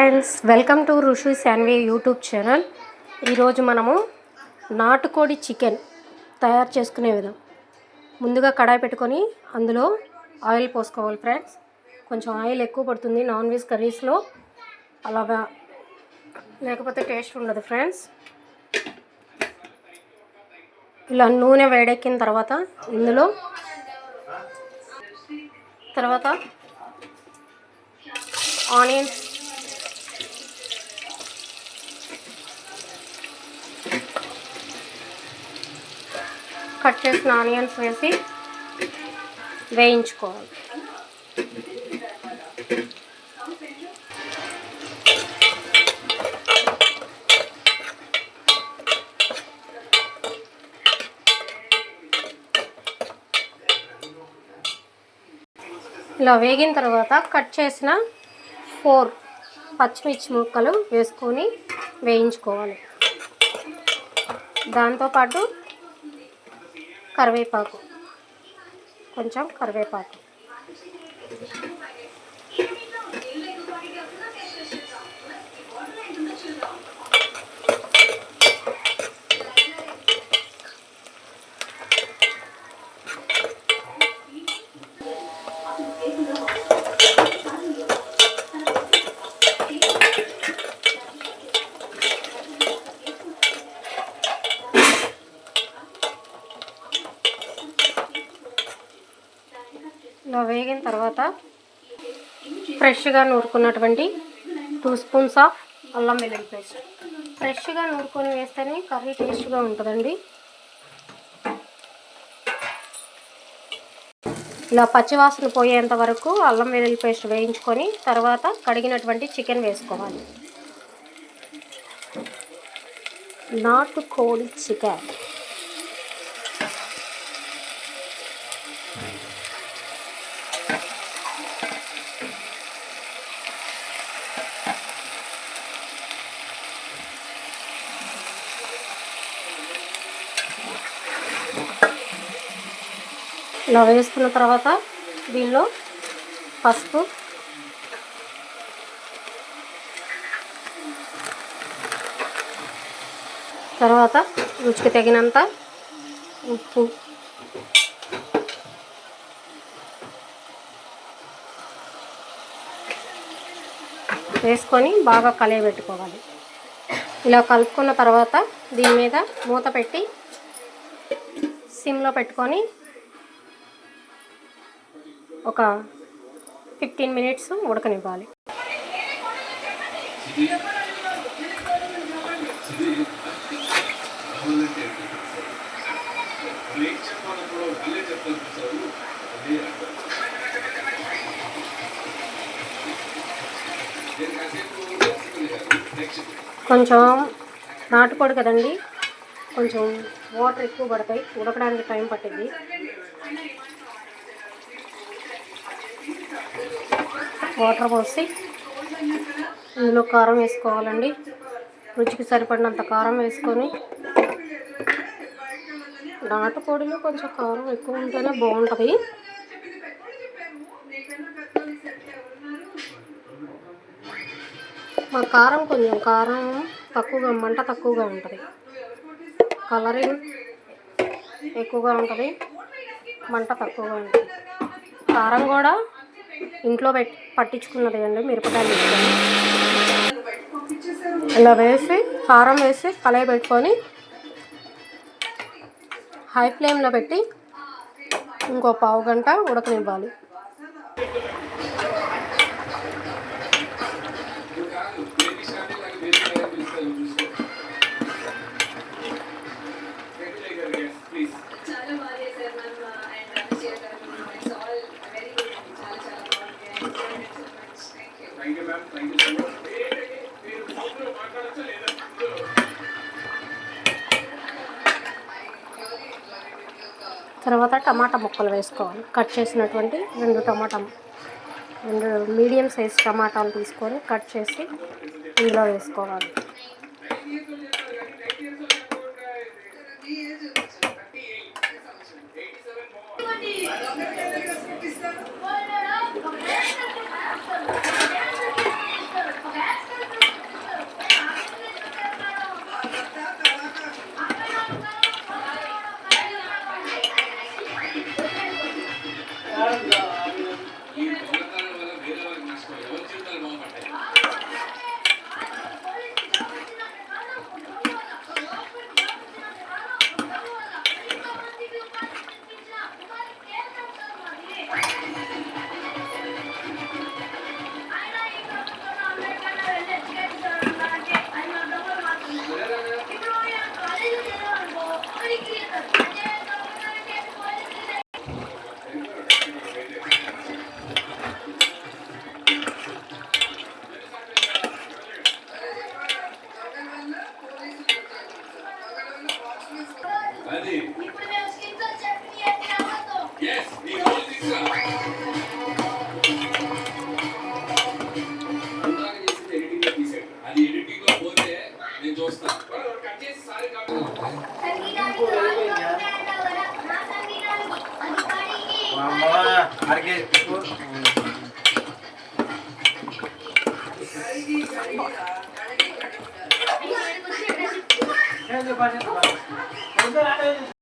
Friends, welcome to Rishi Shanvi YouTube channel. ఈరోజు మనము నాటుకోడి చికెన్ తయారు చేసుకునే విధం. ముందుగా కడాయి పెట్టుకొని అందులో ఆయిల్ పోసుకోవాలి ఫ్రెండ్స్. కొంచెం ఆయిల్ ఎక్కువ పడుతుంది నాన్ వెజ్ కర్రీస్లో, అలాగా లేకపోతే టేస్ట్ ఉండదు ఫ్రెండ్స్. ఇలా నూనె వేడెక్కిన తర్వాత ఇందులో ఆనియన్స్, కట్ చేసిన ఆనియన్స్ వేసి వేయించుకోవాలి. ఇలా వేగిన తర్వాత కట్ చేసిన 4 పచ్చిమిర్చి ముక్కలు వేసుకొని వేయించుకోవాలి. దాంతోపాటు కరివేపాకు, కొంచెం కరివేపాకు, ఇలా వేగిన తర్వాత ఫ్రెష్గా నూరుకున్నటువంటి 2 స్పూన్స్ ఆఫ్ అల్లం వెల్లుల్లి పేస్ట్. ఫ్రెష్గా నూరుకొని వేస్తేనే కర్రీ టేస్ట్గా ఉంటుందండి. ఇలా పచ్చివాసన పోయేంత వరకు అల్లం వెల్లుల్లి పేస్ట్ వేయించుకొని తర్వాత కడిగినటువంటి చికెన్ వేసుకోవాలి. నాటుకోడి చికెన్ ఇలా వేసుకున్న తర్వాత దీనిలో పసుపు, తర్వాత రుచికి తగినంత ఉప్పు, వేసుకొని బాగా కలయబెట్టుకోవాలి. ఇలా కలుపుకున్న తర్వాత దీని మీద మూత పెట్టి సిమ్లో పెట్టుకొని ఒక 15 మినిట్స్ ఉడకనివ్వాలి. కొంచెం నాటుకోడి కదండి, కొంచెం వాటర్ ఎక్కువ పడతాయి, ఉడకడానికి టైం పట్టింది. వాటర్ పోసి ఇందులో కారం వేసుకోవాలండి. రుచికి సరిపడినంత కారం వేసుకొని, నాటుకోడిలో కొంచెం కారం ఎక్కువ ఉంటేనే బాగుంటుంది. మా కారం కొంచెం తక్కువగా, మంట తక్కువగా ఉంటుంది, కలరింగ్ ఎక్కువగా ఉంటుంది, మంట తక్కువగా ఉంటుంది. కారం కూడా ఇంట్లో పట్టించుకున్నది అండి, మిరపకాయలు తీసుకొని ఇలా వేసి కారం వేసి కలయి పెట్టుకొని హై ఫ్లేమ్లో పెట్టి ఇంకో పావు గంట ఉడకనివ్వాలి. తర్వాత టమాటా ముక్కలు వేసుకోవాలి. కట్ చేసినటువంటి 2 మీడియం సైజ్ టమాటాలు తీసుకొని కట్ చేసి ఇందులో వేసుకోవాలి. అరకే